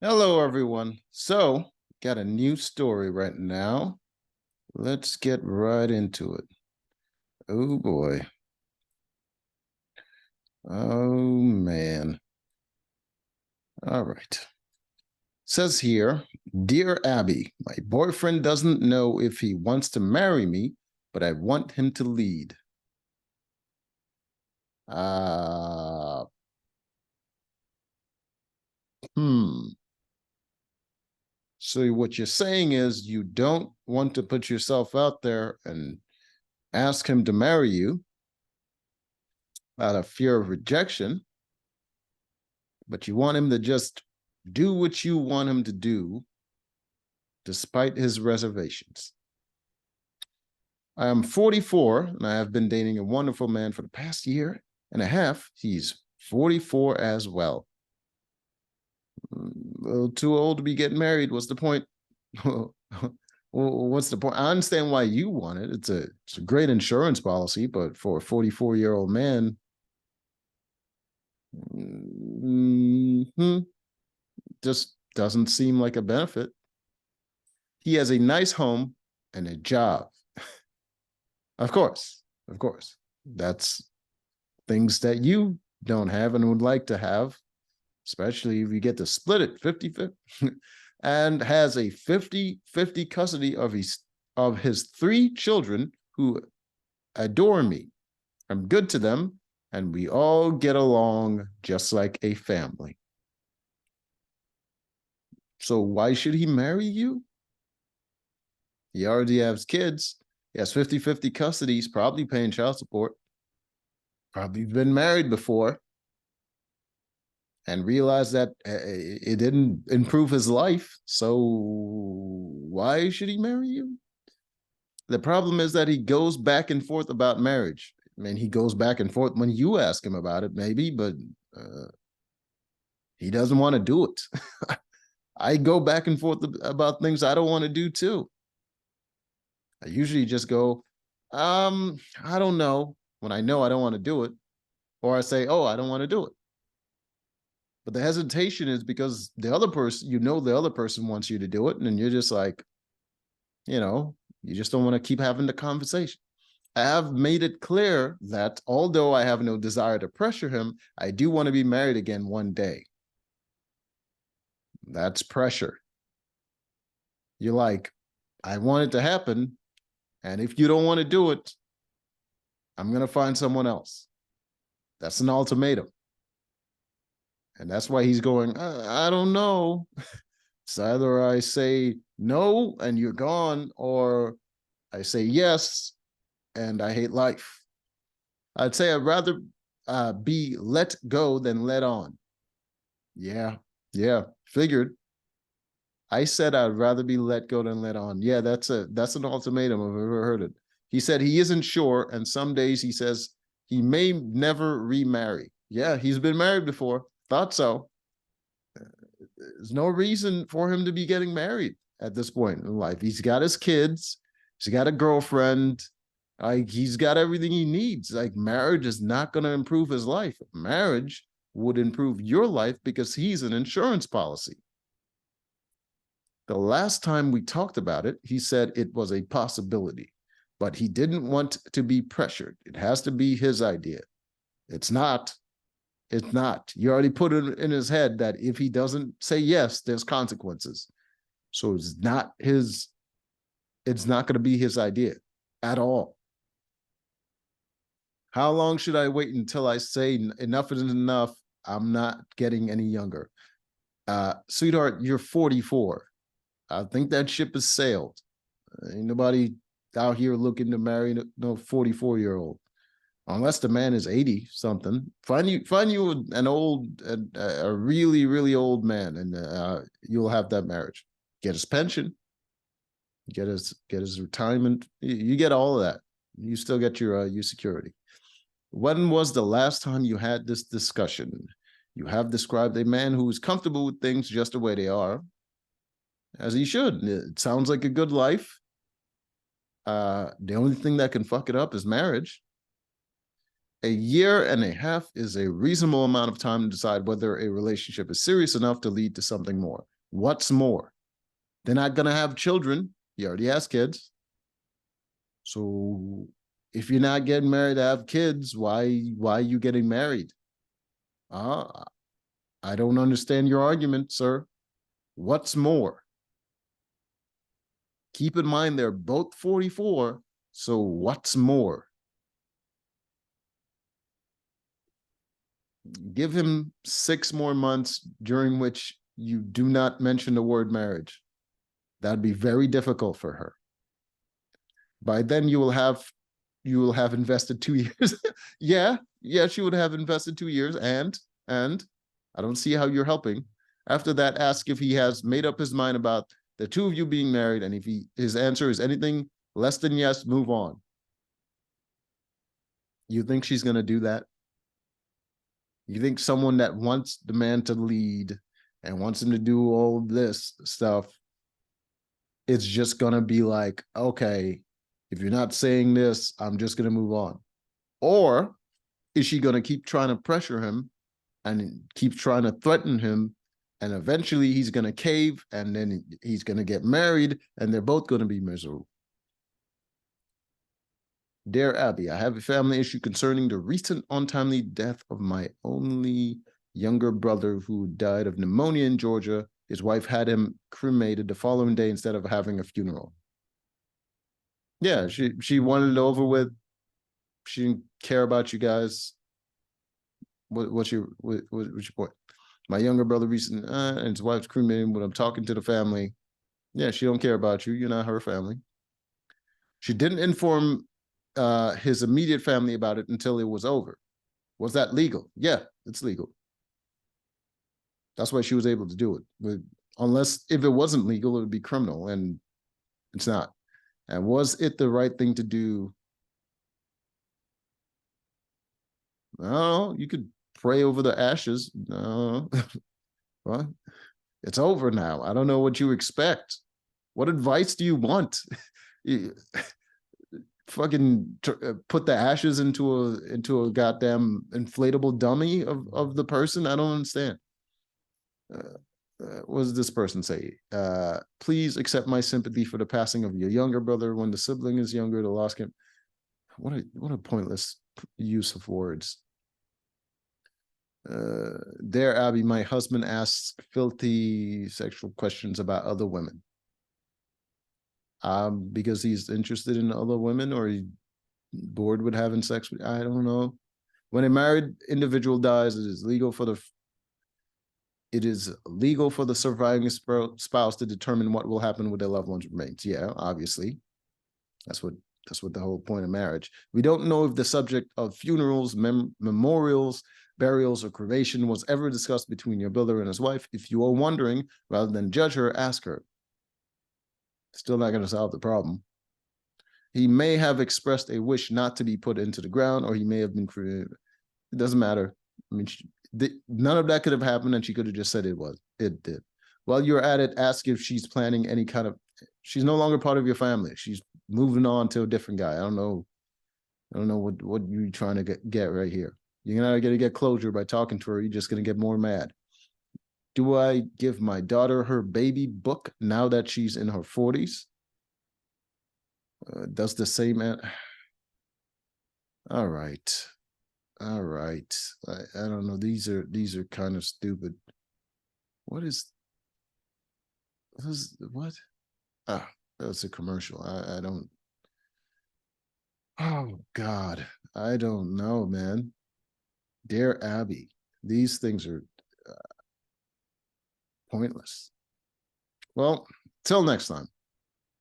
Hello, everyone. So, got a new story right now. Let's get right into it. Oh boy. Oh man. All right. Says here, Dear Abby, my boyfriend doesn't know if he wants to marry me, but I want him to lead. Uh, hmm. So what you're saying is you don't want to put yourself out there and ask him to marry you out of fear of rejection, but you want him to just do what you want him to do despite his reservations. I am 44 and I have been dating a wonderful man for the past year and a half. He's 44 as well. A little too old to be getting married. What's the point? What's the point? I understand why you want it. It's a great insurance policy, but for a 44-year-old man, just doesn't seem like a benefit. He has a nice home and a job. Of course, of course. That's things that you don't have and would like to have, especially if you get to split it 50-50 and has a 50-50 custody of his three children who adore me. I'm good to them, and we all get along just like a family. So why should he marry you? He already has kids. He has 50-50 custody. He's probably paying child support. Probably been married before and realized that it didn't improve his life. So why should he marry you? The problem is that he goes back and forth about marriage. I mean, he goes back and forth when you ask him about it, maybe, but he doesn't want to do it. I go back and forth about things I don't want to do too. I usually just go, I don't know, when I know I don't want to do it, or I say, oh, I don't want to do it. But the hesitation is because the other person, the other person wants you to do it, and you're just like, you just don't want to keep having the conversation. I have made it clear that although I have no desire to pressure him, I do want to be married again one day. That's pressure. You're like, I want it to happen, and if you don't want to do it, I'm going to find someone else. That's an ultimatum. And that's why he's going, I don't know. It's either I say no and you're gone, or I say yes and I hate life. I'd say I'd rather be let go than let on. Yeah, yeah, figured. I said I'd rather be let go than let on. Yeah, that's an ultimatum if I've ever heard it. He said he isn't sure, and some days he says he may never remarry. Yeah, he's been married before. Thought so. There's no reason for him to be getting married at this point in life. He's got his kids. He's got a girlfriend. Like, he's got everything he needs. Like, marriage is not going to improve his life. Marriage would improve your life because he's an insurance policy. The last time we talked about it, he said it was a possibility, but he didn't want to be pressured. It has to be his idea. It's not. It's not. You already put it in his head that if he doesn't say yes, there's consequences. So it's not going to be his idea at all. How long should I wait until I say enough is enough? I'm not getting any younger. Sweetheart, you're 44. I think that ship has sailed. Ain't nobody out here looking to marry no 44-year-old. Unless the man is 80 something. Find you an old, a really, really old man, and you'll have that marriage. Get his pension, get his retirement. You get all of that. You still get your security. When was the last time you had this discussion? You have described a man who is comfortable with things just the way they are, as he should. It sounds like a good life. The only thing that can fuck it up is marriage. A year and a half is a reasonable amount of time to decide whether a relationship is serious enough to lead to something more. What's more? They're not going to have children. He already has kids. So if you're not getting married to have kids, why are you getting married? I don't understand your argument, sir. What's more? Keep in mind they're both 44. So what's more? Give him 6 more months during which you do not mention the word marriage. That'd be very difficult for her. By then you will have invested 2 years. yeah, she would have invested 2 years, and I don't see how you're helping. After that, ask if he has made up his mind about the two of you being married, and if his answer is anything less than yes, move on. You think she's going to do that? You think someone that wants the man to lead and wants him to do all this stuff, it's just going to be like, okay, if you're not saying this, I'm just going to move on? Or is she going to keep trying to pressure him and keep trying to threaten him, and eventually he's going to cave, and then he's going to get married, and they're both going to be miserable? Dear Abby, I have a family issue concerning the recent untimely death of my only younger brother who died of pneumonia in Georgia. His wife had him cremated the following day instead of having a funeral. Yeah, she wanted it over with. She didn't care about you guys. What's your point? My younger brother recently and his wife's cremated. When I'm talking to the family, yeah, she don't care about you. You're not her family. She didn't inform his immediate family about it until it was over. Was that legal? Yeah, it's legal. That's why she was able to do it. But unless if it wasn't legal, it would be criminal, and it's not. And was it the right thing to do? No, you could pray over the ashes. No, well, it's over now. I don't know what you expect. What advice do you want? Fucking put the ashes into a goddamn inflatable dummy of the person? I don't understand. What does this person say? Please accept my sympathy for the passing of your younger brother. When the sibling is younger, the loss can. What a pointless use of words. Dear Abby, my husband asks filthy sexual questions about other women. Because he's interested in other women, or he's bored with having sex with. I don't know. When a married individual dies, it is legal for the surviving spouse to determine what will happen with their loved one's remains. Yeah, obviously. That's what the whole point of marriage. We don't know if the subject of funerals, memorials, burials, or cremation was ever discussed between your brother and his wife. If you are wondering, rather than judge her, ask her. Still not going to solve the problem. He may have expressed a wish not to be put into the ground, or he may have been created. It doesn't matter. I mean, none of that could have happened, and she could have just said it did. While you're at it, ask if she's planning any kind of. She's no longer part of your family. She's moving on to a different guy. I don't know what you're trying to get right here. You're not going to get closure by talking to her. You're just going to get more mad. Do I give my daughter her baby book now that she's in her 40s? Does the same. All right. I don't know. These are kind of stupid. What? Ah, that's a commercial. I don't. Oh God, I don't know, man. Dear Abby, these things are pointless. Well, till next time.